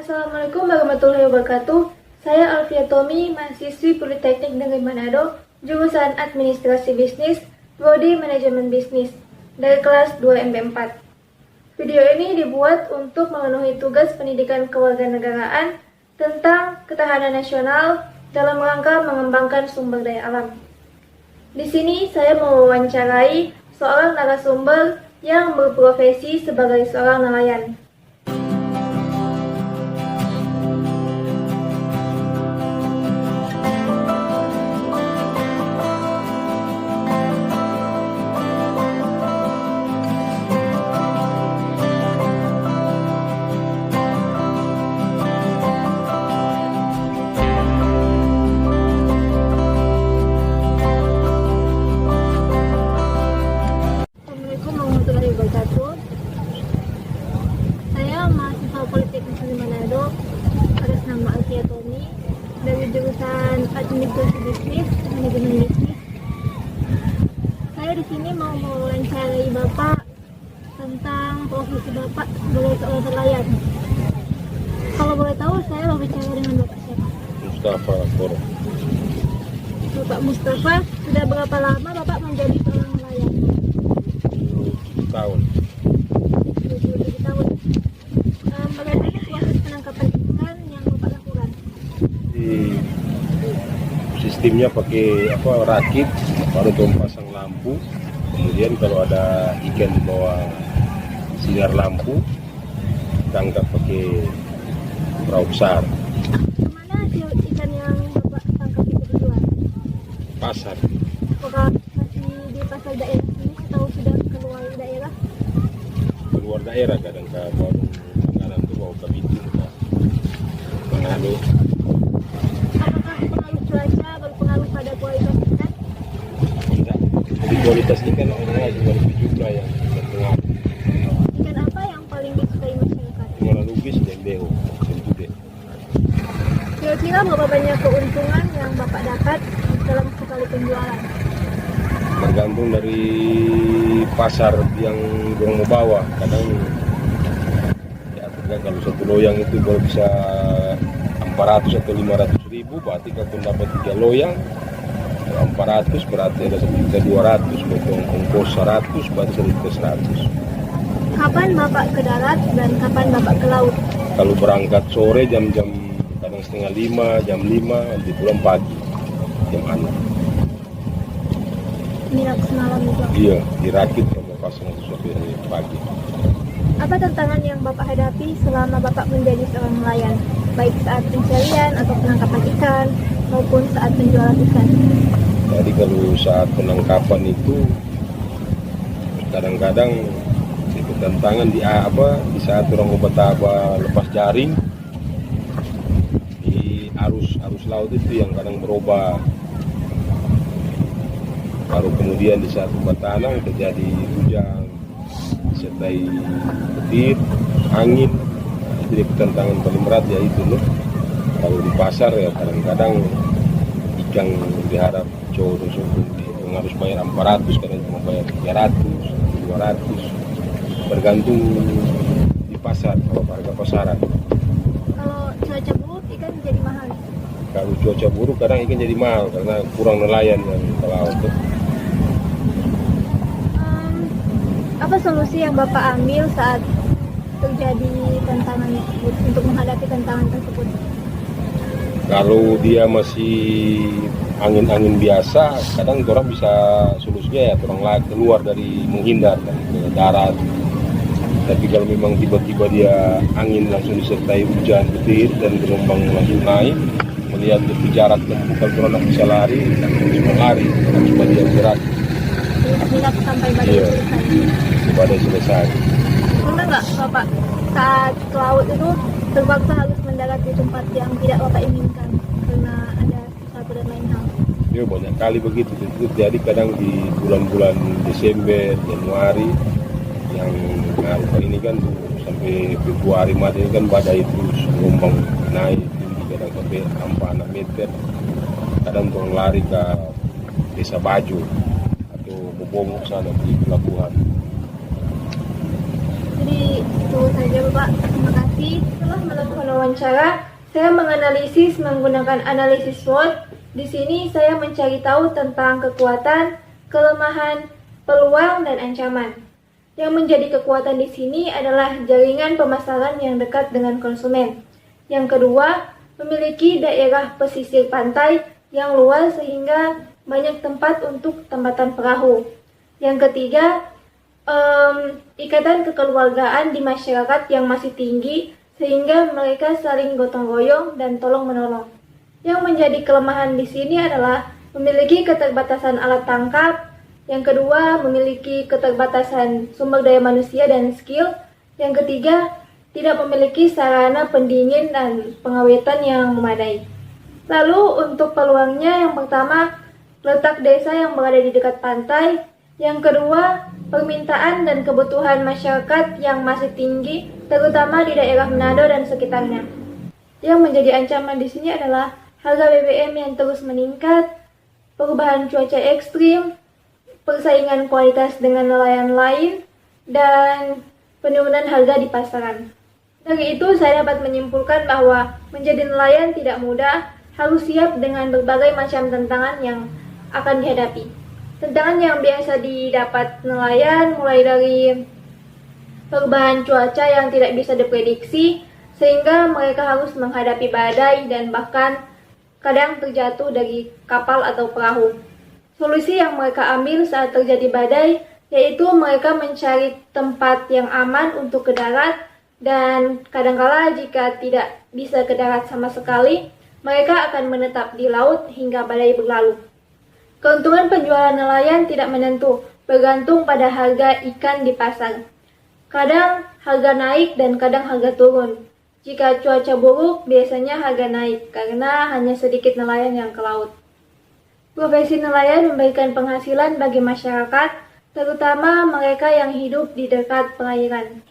Assalamualaikum warahmatullahi wabarakatuh. Saya Alfia Tommy, mahasiswi Politeknik Negeri Manado, jurusan Administrasi Bisnis, Prodi Manajemen Bisnis, dari kelas 2 MB4. Video ini dibuat untuk memenuhi tugas pendidikan kewarganegaraan tentang ketahanan nasional dalam rangka mengembangkan sumber daya alam. Di sini saya mewawancarai seorang narasumber yang berprofesi sebagai seorang nelayan. Saya mahasiswa Politeknik Negeri Manado atas nama Alfia Tommy dari jurusan Administrasi Bisnis, Manajemen Bisnis. Saya di sini mau mewawancarai Bapak tentang profesi Bapak sebagai seorang nelayan. Kalau boleh tahu, saya mau bicara dengan Bapak siapa? Mustafa Koro. Bapak Mustafa, sudah berapa lama Bapak menjadi seorang nelayan? 7 tahun. 27 tahun. Bagaimana proses penangkapan ikan yang Bapak lakukan? Di sistemnya pakai rakit, baru tuh pasang lampu. Kemudian kalau ada ikan di bawah sinar lampu, tangkap pakai perahu besar. Kemana hasil ikan yang Bapak tangkap itu berjual? Pasar. Apakah masih di pasar daerah sini atau sudah keluar daerah? Keluar daerah kadang ke warung makanan tuh bawa ke Bitung ke Manado. Apakah pengaruh cuaca berpengaruh pada kualitas ikan? Tidak. Jadi kualitas ikan orangnya juga lebih jumlah yang berpengaruh. Ikan apa yang paling disukai masyarakat? Mengenai lugis dan beo, tentu deh. Kira-kira berapa banyak keuntungan yang Bapak dapat dalam sekali penjualan? Tergantung dari pasar yang dorong mau bawa. Kadang ya kalau satu loyang itu baru bisa 400 atau 500 ribu, berarti kalau dapat 3 loyang 400 berarti ada 1.200.000, potong ongkos 100 berarti 1.100.000. Kapan Bapak ke darat dan kapan Bapak ke laut? Kalau berangkat sore jam-jam kadang setengah 5, jam 5, di pulang pagi jam 6. Minat semalam juga. Iya, dirakit sama pasang sesuatu yang pagi. Apa tantangan yang Bapak hadapi selama Bapak menjadi seorang nelayan, baik saat pencarian atau penangkapan ikan maupun saat penjualan ikan? Jadi kalau saat penangkapan itu kadang-kadang itu tantangan di saat orang obat lepas jaring di arus laut itu yang kadang berubah. Baru kemudian di saat obat tanah terjadi hujan disertai petir, angin. Nah, itu tantangan paling berat ya itu loh. Kalau di pasar ya kadang-kadang ikan diharap cowok yang harus bayar 400, kadang cuma bayar 300, 200, bergantung di pasar kalau harga pasaran. Kalau cuaca buruk ikan jadi mahal. Kalau cuaca buruk kadang ikan jadi mahal karena kurang nelayan yang ke laut. Apa solusi yang Bapak ambil saat terjadi tantangan tersebut untuk menghadapi tantangan tersebut? Kalau dia masih angin-angin biasa, kadang orang bisa solusinya ya orang keluar dari menghindar dari ke darat. Tapi kalau memang tiba-tiba dia angin langsung disertai hujan petir dan gelombang langsung naik, melihat lebih jarak dan bukan orang bisa lari, cuma lari, harus dia gerak. Minat sampai badai selesai. Badai selesai. Pernah nggak Bapak saat ke laut itu terpaksa harus mendarat di tempat yang tidak Bapak inginkan karena ada satu dan lain hal? Ya banyak kali begitu. Jadi kadang di bulan-bulan Desember, Januari yang kali ini kan sampai Februari Maret ini kan badai terus gelombang naik tinggi kadang sampai 4 meter. Kadang orang lari ke Desa Bajo atau Bobong sana di pelabuhan. Jadi itu saja Bapak, terima kasih. Solusi setelah melakukan wawancara, saya menganalisis menggunakan analisis SWOT. Di sini saya mencari tahu tentang kekuatan, kelemahan, peluang, dan ancaman. Yang menjadi kekuatan di sini adalah jaringan pemasaran yang dekat dengan konsumen. Yang kedua, memiliki daerah pesisir pantai yang luas sehingga banyak tempat untuk tambatan perahu. Yang ketiga, ikatan kekeluargaan di masyarakat yang masih tinggi sehingga mereka saling gotong royong dan tolong menolong. Yang menjadi kelemahan di sini adalah memiliki keterbatasan alat tangkap. Yang kedua, memiliki keterbatasan sumber daya manusia dan skill. Yang ketiga, tidak memiliki sarana pendingin dan pengawetan yang memadai. Lalu untuk peluangnya, yang pertama, letak desa yang berada di dekat pantai. Yang kedua, permintaan dan kebutuhan masyarakat yang masih tinggi, terutama di daerah Manado dan sekitarnya. Yang menjadi ancaman di sini adalah harga BBM yang terus meningkat, perubahan cuaca ekstrim, persaingan kualitas dengan nelayan lain, dan penurunan harga di pasaran. Dari itu, saya dapat menyimpulkan bahwa menjadi nelayan tidak mudah, harus siap dengan berbagai macam tantangan yang akan dihadapi. Tantangan yang biasa didapat nelayan mulai dari perubahan cuaca yang tidak bisa diprediksi, sehingga mereka harus menghadapi badai dan bahkan kadang terjatuh dari kapal atau perahu. Solusi yang mereka ambil saat terjadi badai yaitu mereka mencari tempat yang aman untuk ke darat, dan kadangkala jika tidak bisa ke darat sama sekali, mereka akan menetap di laut hingga badai berlalu. Keuntungan penjualan nelayan tidak menentu, bergantung pada harga ikan di pasar. Kadang harga naik dan kadang harga turun. Jika cuaca buruk, biasanya harga naik karena hanya sedikit nelayan yang ke laut. Profesi nelayan memberikan penghasilan bagi masyarakat, terutama mereka yang hidup di dekat perairan.